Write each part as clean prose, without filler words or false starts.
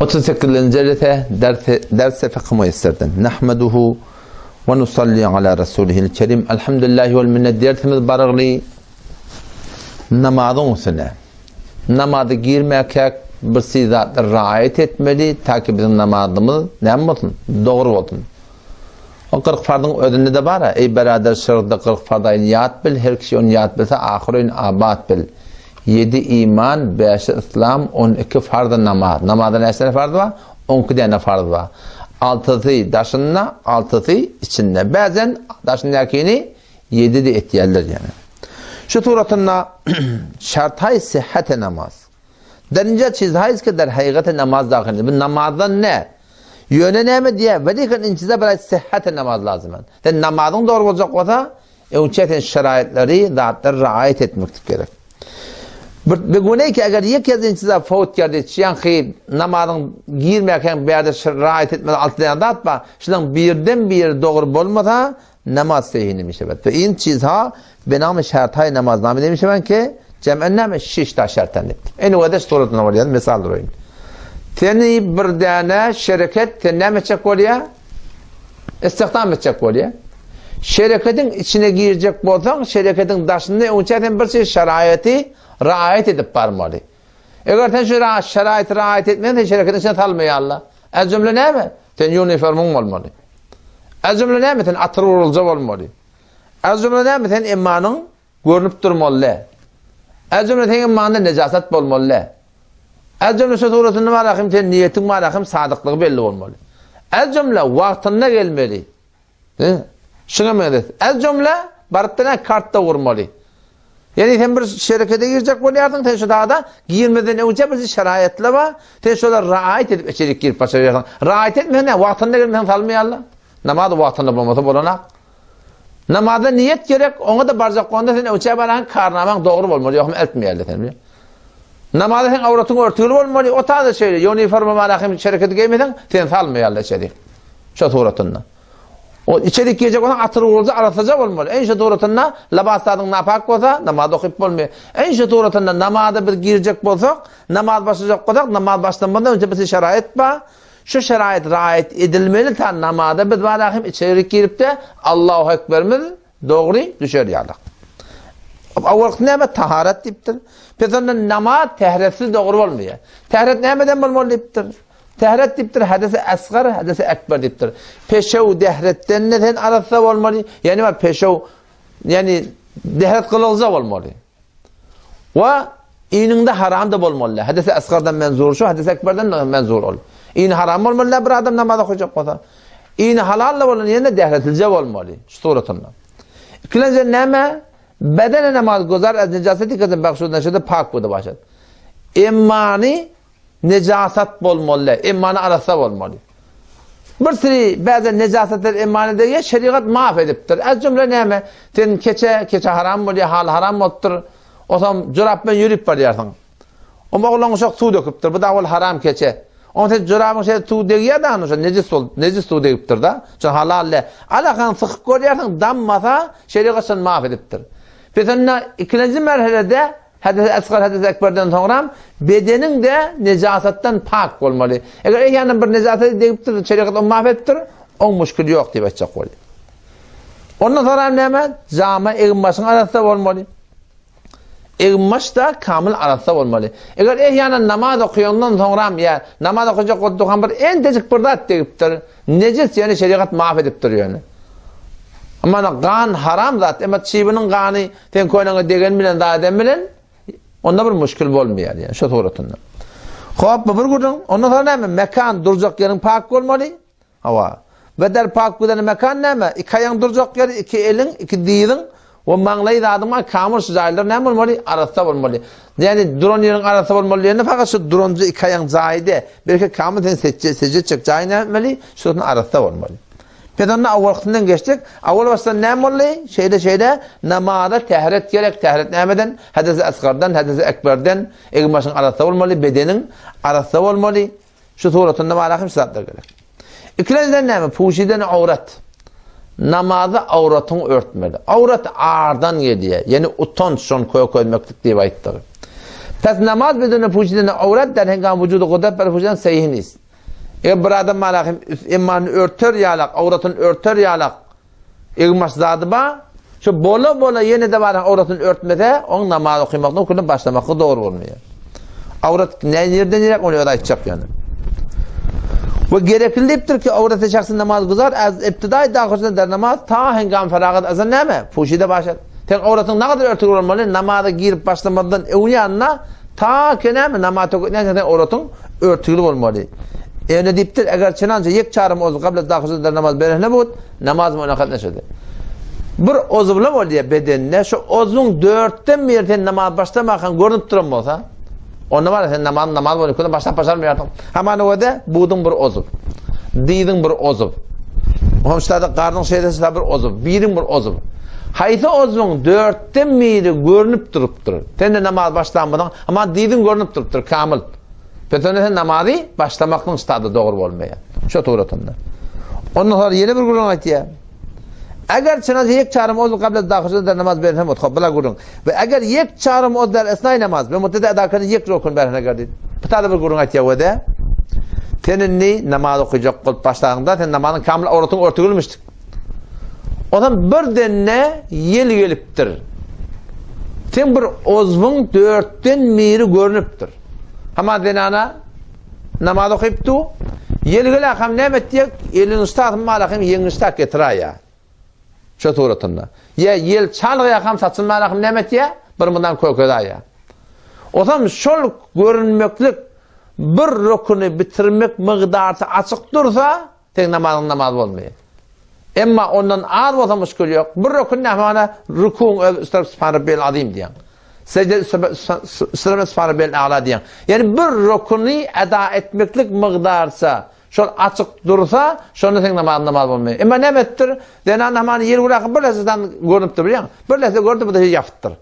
38. derse fıkh müyesserden. Nahmeduhu ve nusalli ala rasulihil kerim. Elhamdülillahi vel minnet. Dersimiz barıglı namazın üstüne. Namazı girmekek bir sizatlar riayet etmeli ta ki bizim namazımız ne olsun? Doğru olsun. O 40 fardın ödünde de var. Ey beraber şurada 40 fardayın yat bil. Her kişi onu yat bilse ahirin abad bil. 7 iman, 5 İslam, 12 farz namaz. Namazda ne farz var? 12 tane farz var. 6'sı daşında, 6'sı içinde. Bazen daşındakini 7 de etiyerler yani. Şu turatında şartay sıhhate namaz. Derince çizhayiz ki der hakikati namaz dahil. Bu namazdan ne? Yöne ne mi diye? Veliken inçize böyle sıhhate namaz lazım. Yani namazın doğru olacak olsa ölçetin şeraitleri, zatları riayet etmek gerek. Begune ki eğer bir kez inçize faut geldi, çiyan ki namazın girmeyken bir yerde riayet etmeden altına da atma, şimdi birden bir doğru olmasa namaz sehiymiş. Ve in çizha benamı şartay namaz namı demiş ben ki cem'enname 6 ta şarttan etti. En o suratına var yani misal durayım. Teni bir tane şirket teneme çekoliye istihdam edecek oluyor. Şirketin içine girecek bolsan şirketin dışında önçeten bir şey şeraiti riayet edip barmalı. Eğer sen şu şeraiti riayet etmeyen şirketin içine talmıyor Allah. Az cümle ne mi? Sen uniformun olmalı. Az cümle ne mi? Sen atır olacak olmalı. Az cümle ne mi? Sen imanın görünüp durmalı. Az cümle sen imanında necasat olmalı. Az cümle şu surasında var sen niyetin var sadıklığı belli olmalı. Az cümle vaktinde gelmeli. Şuna mı edin? Az cümle barıttına kartta vurmalı. Yani sen bir şirkete girecek oluyorsun, sen şu dağda girmeden önce bir şeraitler var. Sen şöyle riayet edip içerik girip başarıyorsun. Riayet etmeyen ne? Vaktinde gelmeden salmıyor Allah. Namazı vaktinde bulması bulana. Namazda niyet gerek, ona da barcak konuda sen önce baran karnaman doğru olmalı. Yok mu etmeyelim sen biliyor. Namazda sen avratın örtülü olmalı. O tarzda şöyle, uniformu malakım şirkete giymeden sen salmıyor Allah içerik. Şu suratında. O içerik girecek olan atırı olacak, arasacak olmalı. En şu turatında labasladın napak olsa namaz okuyup olmuyor. En şu turatında namazda bir girecek olsak, namaz başlayacak olsak, namaz başlamadan önce bir şerait var. Şu şerait riayet edilmeli ta namazda bir valahim içerik girip de Allahu Ekber'imiz doğru düşer yalak. O vakit ne? Taharet deyiptir. Peki namaz tehretsiz doğru olmuyor. Tehret neyden olmalı deyiptir? Tehret deyiptir, hadisi asgar, hadisi ekber deyiptir. Peşev dehretten neden arası olmalı? Yani var peşev, yani dehret kılılacak olmalı. Ve ininde haram da olmalı. Hadisi asgardan menzur şu, hadisi ekberden menzur ol. İn haram olmalı, bir adam namaza koyacak olsa. İn halal olmalı, yani dehretilecek olmalı. Şu suratında. İkincisi neme? Bedene namaz gözar, az necaseti kızın bakşudan şöyle pak budu başladı. İmmani necasat olmalı, imanı arasa olmalı. Bir sürü bazı necasatlar imanı diye şeriat maaf ediptir. Az cümle neyme? Sen keçe haram oluyor, hal haram oldur. O zaman cürapla yürüyüp varıyorsun. Ama oğlan çok su döküptür. Bu da ol haram keçe. Ama sen cürapın şey su döküyor da onu necis su döküptür da. Çünkü halalle. Alakan sıkıp koruyorsun, dammasa şeriatın maaf ediptir. Peki ikinci merhalede hadis-i asgar, hadis-i ekberden sonra bedenin de necasattan pak olmalı. Eğer yani bir necasat deyiptir, şeriat onu mahvettir, on müşkül yok diye açacak oluyor. Ondan sonra ne? Cami eğinbaşın arasında olmalı. Eğinbaş da kamil arasında olmalı. Eğer yani namaz okuyondan sonra ya namaz okuyacak olduğun bir en tecik birdat deyiptir, necis yani şeriat mahvediptir yani. Ama kan haram zat, ama çiğbinin kanı sen koynana degen bilen daha den bilen onda bir müşkül olmuyor yani şu suratında. Hop bir gudun ondan sonra ne? Mekan duracak yerin pak olmalı. Hava. Ve der pak bulan mekan ne? İki ayağın duracak yer, iki elin, iki dilin o manglayı da adıma kamur süzaylar ne olmalı? Arası olmalı. Yani drone yerin arası olmalı. Yani fakat şu droncu iki ayağın zahide belki kamur sen seçecek cahil ne olmalı? Şunun arası olmalı. Pedonda avvalkından geçtik. Avval baştan ne olmalı? Şeyde namazda tehret gerek. Tehret nemeden? Hadis-i asgardan, hadis-i ekberden eğmaşın arası olmalı, bedenin arası olmalı. Şu suratında malakım sıratlar gerek. İkinciden ne mi? Puşiden avrat. Namazda avratını örtmeli. Avrat ağırdan geliyor. Yani utanç son koymaklık diye ayıttır. Pes namaz bedene puşidene avret der hengam vücudu kudret bel puşidene seyih nis. Bir adam malahim imanı örtür yalak, avratın örtür yalak. İgmaş zadı ba, şu bola yine de var avratın örtmede, onun namaz okumakla okulun başlamakla doğru olmuyor. Avrat nereden yiyecek onu öğretecek yani. Ve gerekliyiptir ki avrat şahsın namaz kızar, az iptidai dağışında der namaz, ta hengam feragat azan neme? Puşide başlar. Ten avratın ne kadar örtülü olmalı, namaza girip başlamadan evliyanına, ta ki neme? Namaz okuyunca avratın örtülü olmalı. Evne deyiptir, eğer çınanca yek çağrım ozu kabla dağışında der namaz berehne bud, namaz münakat neşedi. Bir ozublam ol diye bedenine, şu ozun dörtten birden namaz başlamakan görünüp durum olsa, onda var ya sen namaz boyunca başlamıyorsun. Hemen o da budun bir ozub. Didin bir ozub. Homştada karnın şeydesi bir ozub. Birin bir ozub. Hayta ozubun dörtten biri görünüp duruptur. Sen de namaz başlanmadan ama didin görünüp duruptur kamil. Petone sen namazı başlamakın stadı doğru olmaya. Şu tuğratında. Ondan sonra yeni bir gurun ayet ya. Eğer çınazı yek çağrım ozu kabla dağışında der namaz berhem otkabla gurun. Ve eğer yek çağrım ozu der esnai namaz ve mutlaka edakarın yek rokun berhene gardin. Pıtada bir gurun ayet ya o da. Senin ne namaz okuyacak kul başlarında sen namazın kamil avratın örtülmüştük. O zaman bir denne yel geliptir. Sen bir ozvun dörtten biri görünüptür. Ama denana namaz okuyup tu yel gelakam ne mettiyek elin ustadın malakım yeni ustad getiraya. Şu tuğratında. Ya yel çalgıya ham satsın malakım ne mettiye bir bundan koykudaya. O zaman şol görünmeklik bir rukunu bitirmek mıqdarı açık dursa tek namaz olmuyor. Ama ondan ağır olsa müşkül yok. Bir rukun nefana rukun üstad subhanahu bel azim diyen. Secde üstad subhanahu bel a'la diyen. Yani bir rukunu eda etmeklik mıqdarsa şol açık dursa şonu tek namaz olmuyor. Ama ne mettir? Denan namazı yer bırakıp bir lezzetten görünüptür biliyor musun? Bir lezzet görünüp bu da yaptır.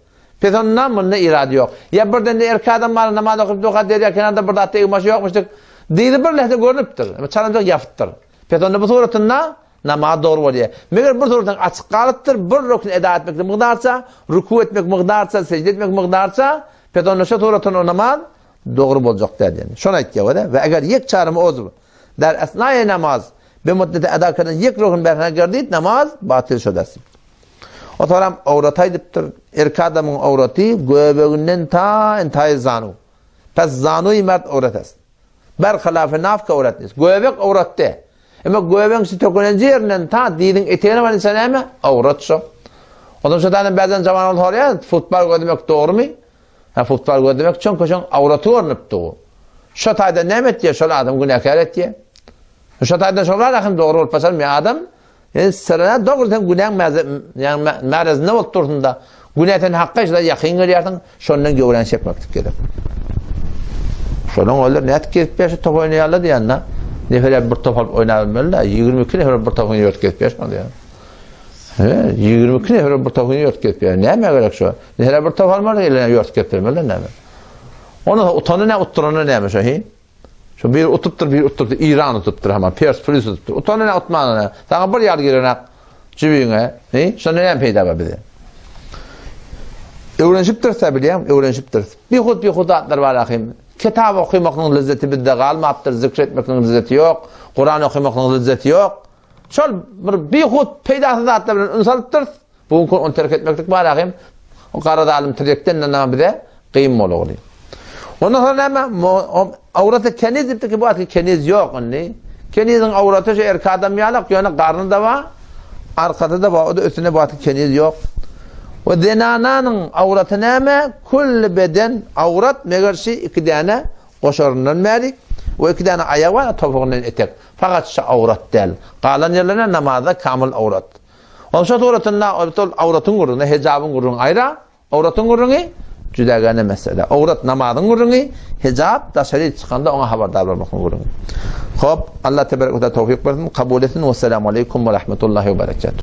Petondan bunun irade yok. Ya birden de erkadan var namaz okuyup doğa der kenarda burada atı yığması yokmuştuk. Deydi bir lehte görünüptür. Ama çalınacak yaptır. Petonda bu suratında namaz doğru oluyor. Meğer bir suratın açık kalıptır. Bir rukun eda etmek mıqdarsa, ruku etmek mıqdarsa, secde etmek mıqdarsa petonda şu suratın o namaz doğru olacak der yani. Şuna etkiye o da. Ve eğer yek çağrımı ozu der esnai namaz bir müddete eda kırın yek rukun berhene gardit namaz batıl şödersin. O taram avrataydıptır. Erkadamın avratı göbeğinden ta intayı zanu. Pes zanuyu mert avratasın. Berhilafı nafka avratınız. Göbek avrattı. Ama göbeğin si tökünenci yerinden ta didin eteğine var insan ama avrat şu. Ondan sonra bazen zaman olur ya futbol gödemek doğru mu? Futbol gödemek çünkü şu avratı görünüptü o. Şu tayda ne met diye şöyle adam günahkar et diye. Şu tayda şöyle rakım doğru olup pasar mı adam? Yani sırana doğrudan günah yani mağazında oturduğunda günahın hakkı işte yakın geliyorsun şundan gören çekmek gerek. Şundan olur ne etkilip beşi top oynayarlar diyenler. Nefer bir top oynarlar 22 nefer bir top oynuyor ketpeş mi diyor. 22 nefer bir top oynuyor ketpeş. Ne gerek şu? Nefer bir top almalı eline yort kettirmeler ne? Onu utanı ne utturanı ne şey? Şu bir utuptur İran utuptur ama Pers polis utuptur. Utanı ne utmanı ne? Sana bir yer girene cibine, ne? Şunu ne peyda var bize. Öğrenişiptir tabiliyem, öğrenişiptir. Bir hud atlar var akım. Kitap okumakın lezzeti bizde kalmaktır, zikretmekin lezzeti yok. Kur'an okumakın lezzeti yok. Şol bir hud peydası da atlar insanlıktır. Bu onu terk etmektik var akım. O karada alim tedekten ne bize kıyım oluyor. Ondan sonra ama avratı keniz dipti ki bu atı keniz yok anne. Kenizin avratı şu erkadam yalak yani karnında var. Arkada da var. O da üstüne bu atı keniz yok. Ve denananın avratı neme? Kull beden avrat meğerşi iki tane koşarından merik. Ve iki tane ayak var topuğundan etek. Fakat şu avrat değil. Kalan yerlerine namazda kamil avrat. O şu avratın gurrunu, hicabın gurrunu ayrı. Avratın gurrunu cüdagane mesele. Avrat namazın gurrunu, hicab da şerif çıkanda ona haberdar olmakın gurrunu. Hop, Allah tebarek ve tevfik versin, kabul etsin. Vesselamu aleyküm ve rahmetullahi ve berekatuhu.